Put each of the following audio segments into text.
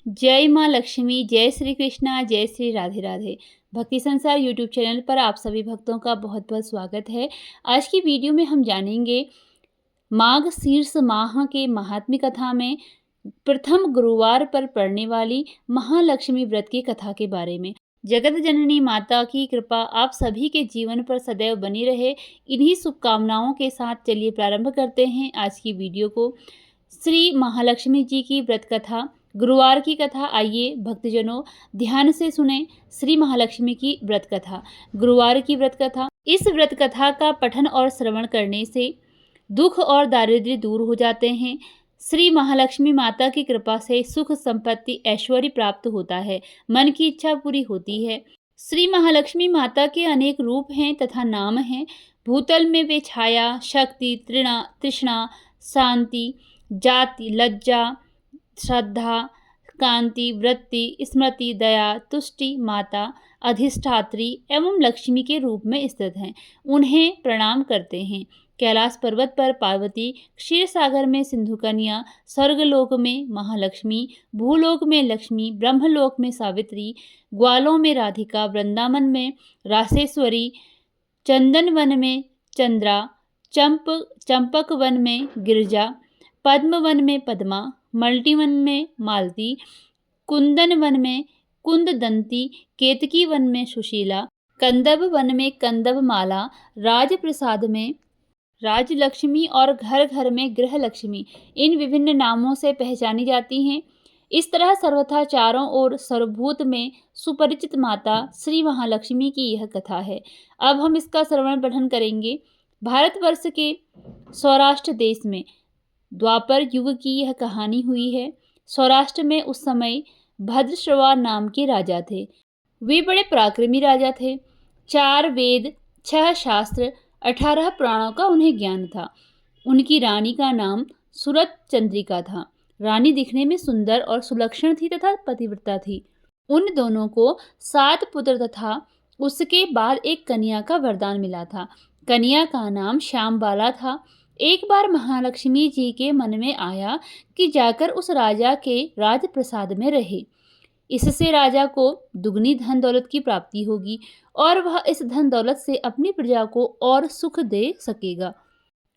जय माँ लक्ष्मी, जय श्री कृष्णा, जय श्री राधे राधे। भक्ति संसार यूट्यूब चैनल पर आप सभी भक्तों का बहुत बहुत स्वागत है। आज की वीडियो में हम जानेंगे माघ शीर्ष माह के महात्म्य कथा में प्रथम गुरुवार पर पड़ने वाली महालक्ष्मी व्रत की कथा के बारे में। जगत जननी माता की कृपा आप सभी के जीवन पर सदैव बनी रहे, इन्हीं शुभकामनाओं के साथ चलिए प्रारंभ करते हैं आज की वीडियो को। श्री महालक्ष्मी जी की व्रत कथा, गुरुवार की कथा। आइए भक्तजनों ध्यान से सुने श्री महालक्ष्मी की व्रत कथा, गुरुवार की व्रत कथा। इस व्रत कथा का पठन और श्रवण करने से दुख और दारिद्र्य दूर हो जाते हैं। श्री महालक्ष्मी माता की कृपा से सुख संपत्ति ऐश्वर्य प्राप्त होता है, मन की इच्छा पूरी होती है। श्री महालक्ष्मी माता के अनेक रूप हैं तथा नाम हैं। भूतल में वे छाया, शक्ति, तृष्णा, शांति, जाति, लज्जा, श्रद्धा, कांति, वृत्ति, स्मृति, दया, तुष्टि, माता, अधिष्ठात्री एवं लक्ष्मी के रूप में स्थित हैं। उन्हें प्रणाम करते हैं। कैलाश पर्वत पर पार्वती, क्षीर सागर में सिंधु कन्या, स्वर्गलोक में महालक्ष्मी, भूलोक में लक्ष्मी, ब्रह्मलोक में सावित्री, ग्वालों में राधिका, वृंदावन में रासेश्वरी, चंदन वन में चंद्रा, चंपक वन में गिरजा, पद्म वन में पद्मा, मल्टी वन में मालती, कुंदन वन में कुंददंती, केतकी वन में सुशीला, कंदब वन में कंदब माला, राजप्रसाद में राजलक्ष्मी और घर घर में गृह लक्ष्मी इन विभिन्न नामों से पहचानी जाती हैं। इस तरह सर्वथा चारों ओर सर्वभूत में सुपरिचित माता श्री महालक्ष्मी की यह कथा है। अब हम इसका श्रवण पठन करेंगे। भारतवर्ष के सौराष्ट्र देश में द्वापर युग की यह कहानी हुई है। सौराष्ट्र में उस समय भद्रश्रवा नाम के राजा थे। वे बड़े पराक्रमी राजा थे। 4 वेद, 6 शास्त्र, 18 पुराणों का उन्हें ज्ञान था। उनकी रानी का नाम सुरत चंद्रिका था। रानी दिखने में सुंदर और सुलक्षण थी तथा पतिव्रता थी। उन दोनों को 7 पुत्र तथा उसके बाद एक कन्या का वरदान मिला था। कन्या का नाम श्यामबाला था। एक बार महालक्ष्मी जी के मन में आया कि जाकर उस राजा के राजप्रसाद में रहे। इससे राजा को दुगनी धन दौलत की प्राप्ति होगी और वह इस धन दौलत से अपनी प्रजा को और सुख दे सकेगा।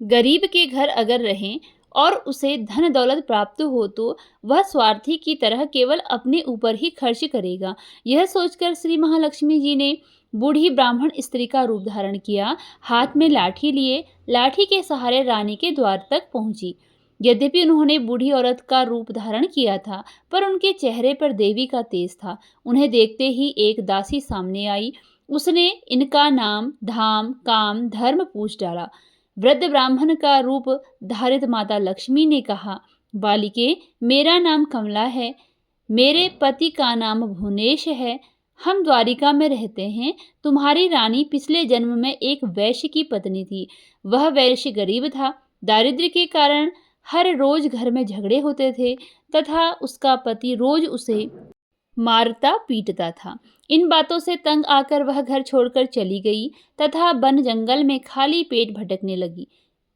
गरीब के घर अगर रहें और उसे धन दौलत प्राप्त हो तो वह स्वार्थी की तरह केवल अपने ऊपर ही खर्च करेगा। यह सोचकर श्री महालक्ष्मी जी ने बूढ़ी ब्राह्मण स्त्री का रूप धारण किया। हाथ में लाठी लिए लाठी के सहारे रानी के द्वार तक पहुंची। यद्यपि उन्होंने बूढ़ी औरत का रूप धारण किया था, पर उनके चेहरे पर देवी का तेज था। उन्हें देखते ही एक दासी सामने आई। उसने इनका नाम, धाम, काम, धर्म पूछ डाला। वृद्ध ब्राह्मण का रूप धारित माता लक्ष्मी ने कहा, बालिके, मेरा नाम कमला है। मेरे पति का नाम भुवनेश है। हम द्वारिका में रहते हैं। तुम्हारी रानी पिछले जन्म में एक वैश्य की पत्नी थी। वह वैश्य गरीब था। दारिद्र्य के कारण हर रोज घर में झगड़े होते थे तथा उसका पति रोज उसे मारता पीटता था। इन बातों से तंग आकर वह घर छोड़कर चली गई तथा वन जंगल में खाली पेट भटकने लगी।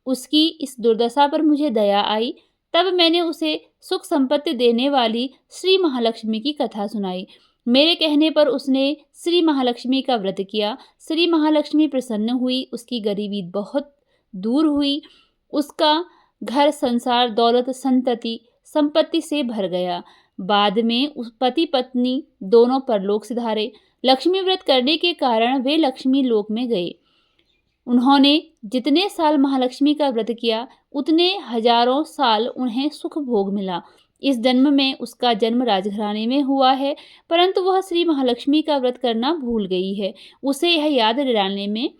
उसकी इस दुर्दशा पर मुझे दया आई। तब मैंने उसे सुख संपत्ति देने वाली श्री महालक्ष्मी की कथा सुनाई। मेरे कहने पर उसने श्री महालक्ष्मी का व्रत किया। श्री महालक्ष्मी प्रसन्न हुई। उसकी गरीबी बहुत दूर हुई। उसका घर संसार दौलत संपत्ति से भर गया। बाद में उस पति पत्नी दोनों परलोक सिधारे। लक्ष्मी व्रत करने के कारण वे लक्ष्मी लोक में गए। उन्होंने जितने साल महालक्ष्मी का व्रत किया उतने हजारों साल उन्हें सुख भोग मिला। इस जन्म में उसका जन्म राजघराने में हुआ है, परंतु वह श्री महालक्ष्मी का व्रत करना भूल गई है। उसे यह याद दिलाने में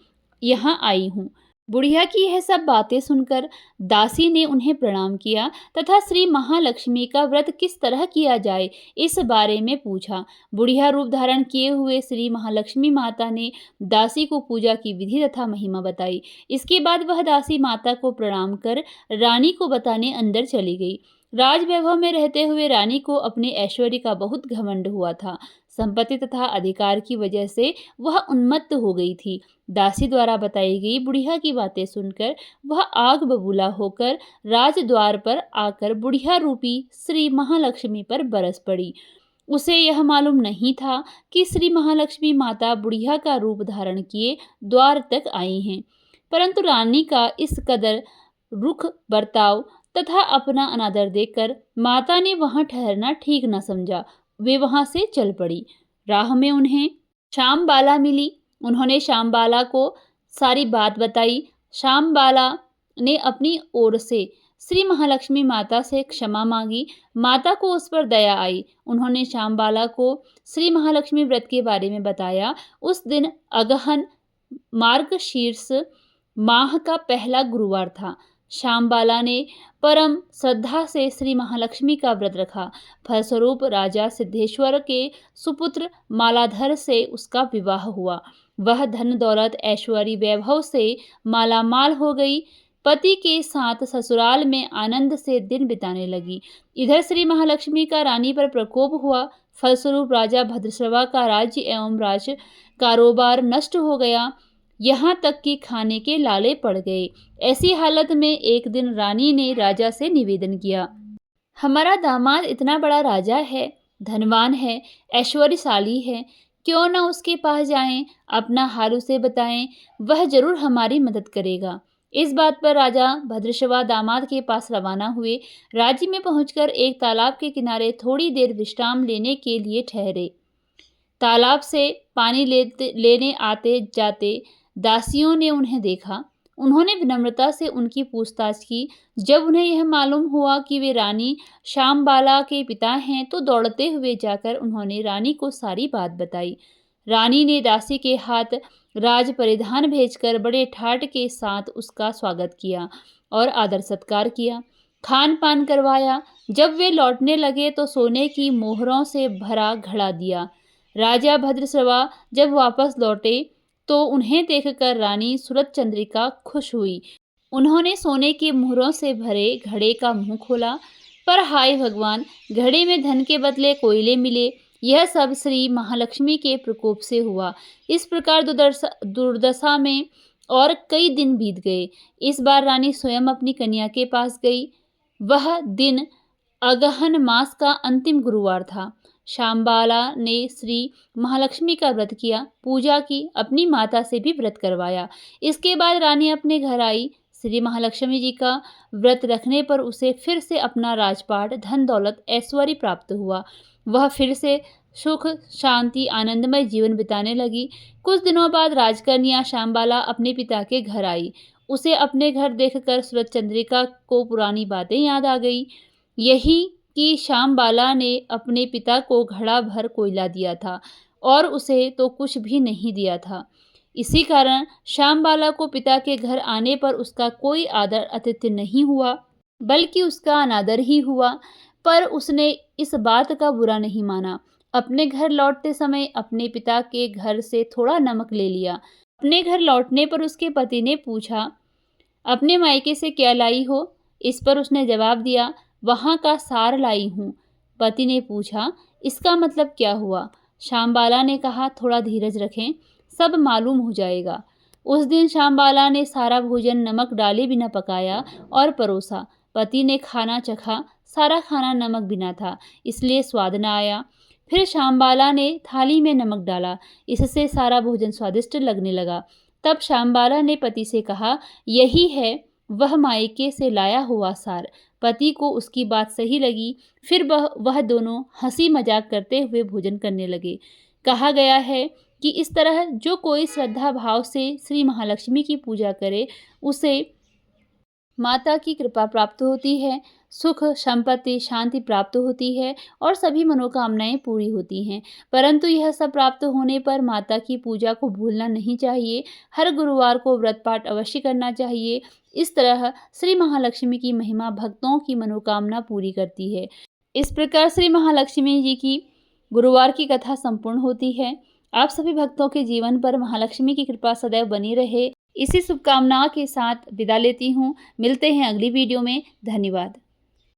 यहाँ आई हूँ। बुढ़िया की यह सब बातें सुनकर दासी ने उन्हें प्रणाम किया तथा श्री महालक्ष्मी का व्रत किस तरह किया जाए इस बारे में पूछा। बुढ़िया रूप धारण किए हुए श्री महालक्ष्मी माता ने दासी को पूजा की विधि तथा महिमा बताई। इसके बाद वह दासी माता को प्रणाम कर रानी को बताने अंदर चली गई। राजवैभव में रहते हुए रानी को अपने ऐश्वर्य का बहुत घमंड हुआ था। संपत्ति तथा अधिकार की वजह से वह उन्मत्त हो गई थी। दासी द्वारा बताई गई बुढ़िया की बातें सुनकर वह आग बबूला होकर राजद्वार पर आकर बुढ़िया रूपी श्री महालक्ष्मी पर बरस पड़ी। उसे यह मालूम नहीं था कि श्री महालक्ष्मी माता बुढ़िया का रूप धारण किए द्वार तक आई हैं, परंतु रानी का इस कदर रुख बर्ताव तथा अपना अनादर देखकर माता ने वहां ठहरना ठीक न समझा। वे वहां से चल पड़ी। राह में उन्हें श्यामबाला मिली। उन्होंने श्यामबाला को सारी बात बताई। श्यामबाला ने अपनी ओर से श्री महालक्ष्मी माता से क्षमा मांगी। माता को उस पर दया आई। उन्होंने श्यामबाला को श्री महालक्ष्मी व्रत के बारे में बताया। उस दिन अगहन मार्गशीर्ष माह का पहला गुरुवार था। श्यामबाला ने परम श्रद्धा से श्री महालक्ष्मी का व्रत रखा। फलस्वरूप राजा सिद्धेश्वर के सुपुत्र मालाधर से उसका विवाह हुआ। वह धन दौलत ऐश्वर्य वैभव से मालामाल हो गई। पति के साथ ससुराल में आनंद से दिन बिताने लगी। इधर श्री महालक्ष्मी का रानी पर प्रकोप हुआ। फलस्वरूप राजा भद्रश्रवा का राज्य एवं राज कारोबार नष्ट हो गया। यहाँ तक कि खाने के लाले पड़ गए। ऐसी हालत में एक दिन रानी ने राजा से निवेदन किया, हमारा दामाद इतना बड़ा राजा है, धनवान है, ऐश्वर्यशाली है, क्यों न उसके पास जाएं, अपना हाल उसे बताएं, वह जरूर हमारी मदद करेगा। इस बात पर राजा भद्रश्रवा दामाद के पास रवाना हुए। राज्य में पहुंचकर एक तालाब के किनारे थोड़ी देर विश्राम लेने के लिए ठहरे। तालाब से पानी लेने आते जाते दासियों ने उन्हें देखा। उन्होंने विनम्रता से उनकी पूछताछ की। जब उन्हें यह मालूम हुआ कि वे रानी श्यामबाला के पिता हैं, तो दौड़ते हुए जाकर उन्होंने रानी को सारी बात बताई। रानी ने दासी के हाथ राज परिधान भेजकर बड़े ठाट के साथ उसका स्वागत किया और आदर सत्कार किया, खान पान करवाया। जब वे लौटने लगे तो सोने की मोहरों से भरा घड़ा दिया। राजा भद्रश्रवा जब वापस लौटे तो उन्हें देखकर रानी सूरत चंद्रिका खुश हुई। उन्होंने सोने के मोहरों से भरे घड़े का मुंह खोला, पर हाय भगवान, घड़े में धन के बदले कोयले मिले। यह सब श्री महालक्ष्मी के प्रकोप से हुआ। इस प्रकार दुर्दशा में और कई दिन बीत गए। इस बार रानी स्वयं अपनी कन्या के पास गई। वह दिन अगहन मास का अंतिम गुरुवार था। श्यामबाला ने श्री महालक्ष्मी का व्रत किया, पूजा की, अपनी माता से भी व्रत करवाया। इसके बाद रानी अपने घर आई। श्री महालक्ष्मी जी का व्रत रखने पर उसे फिर से अपना राजपाट, धन दौलत, ऐश्वर्य प्राप्त हुआ। वह फिर से सुख शांति आनंदमय जीवन बिताने लगी। कुछ दिनों बाद राजकन्या श्यामबाला अपने पिता के घर आई। उसे अपने घर देखकर सूरत चंद्रिका को पुरानी बातें याद आ गई। यही कि श्यामबाला ने अपने पिता को घड़ा भर कोयला दिया था और उसे तो कुछ भी नहीं दिया था। इसी कारण श्यामबाला को पिता के घर आने पर उसका कोई आदर आतिथ्य नहीं हुआ, बल्कि उसका अनादर ही हुआ। पर उसने इस बात का बुरा नहीं माना। अपने घर लौटते समय अपने पिता के घर से थोड़ा नमक ले लिया। अपने घर लौटने पर उसके पति ने पूछा, अपने मायके से क्या लाई हो? इस पर उसने जवाब दिया, वहाँ का सार लाई हूँ। पति ने पूछा, इसका मतलब क्या हुआ? श्यामबाला ने कहा, थोड़ा धीरज रखें, सब मालूम हो जाएगा। उस दिन श्यामबाला ने सारा भोजन नमक डाले बिना पकाया और परोसा। पति ने खाना चखा। सारा खाना नमक बिना था, इसलिए स्वाद न आया। फिर श्यामबाला ने थाली में नमक डाला, इससे सारा भोजन स्वादिष्ट लगने लगा। तब श्यामबाला ने पति से कहा, यही है वह मायके से लाया हुआ सार। पति को उसकी बात सही लगी। फिर वह दोनों हंसी मजाक करते हुए भोजन करने लगे। कहा गया है कि इस तरह जो कोई श्रद्धा भाव से श्री महालक्ष्मी की पूजा करे, उसे माता की कृपा प्राप्त होती है, सुख संपत्ति शांति प्राप्त होती है और सभी मनोकामनाएं पूरी होती हैं। परंतु यह सब प्राप्त होने पर माता की पूजा को भूलना नहीं चाहिए। हर गुरुवार को व्रत पाठ अवश्य करना चाहिए। इस तरह श्री महालक्ष्मी की महिमा भक्तों की मनोकामना पूरी करती है। इस प्रकार श्री महालक्ष्मी जी की गुरुवार की कथा संपूर्ण होती है। आप सभी भक्तों के जीवन पर महालक्ष्मी की कृपा सदैव बनी रहे, इसी शुभकामना के साथ विदा लेती हूँ। मिलते हैं अगली वीडियो में। धन्यवाद।